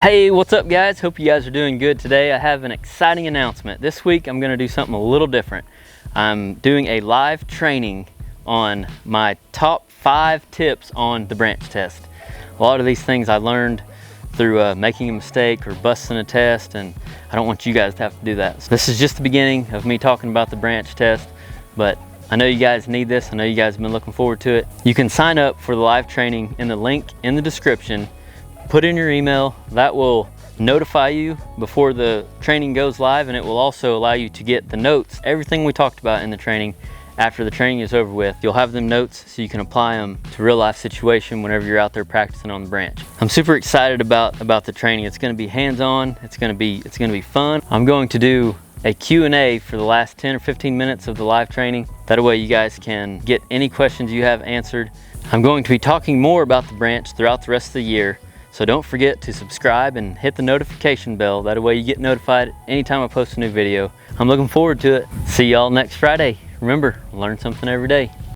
Hey, what's up guys? Hope you guys are doing good today. I have an exciting announcement. This week I'm going to do something a little different. I'm doing a live training on my top 5 tips on the branch test. A lot of these things I learned through making a mistake or busting a test, and I don't want you guys to have to do that. So this is just the beginning of me talking about the branch test, but I know you guys need this. I know you guys have been looking forward to it. You can sign up for the live training in the link in the description. Put in your email. That will notify you before the training goes live, and it will also allow you to get the notes, everything we talked about in the training. After the training is over with, you'll have them notes so you can apply them to real life situation whenever you're out there practicing on the branch. I'm super excited about the training. It's going to be hands-on. It's going to be fun. I'm going to do a Q&A for the last 10 or 15 minutes of the live training. That way you guys can get any questions you have answered. I'm going to be talking more about the branch throughout the rest of the year. So don't forget to subscribe and hit the notification bell. That way you get notified anytime I post a new video. I'm looking forward to it. See y'all next Friday. Remember, learn something every day.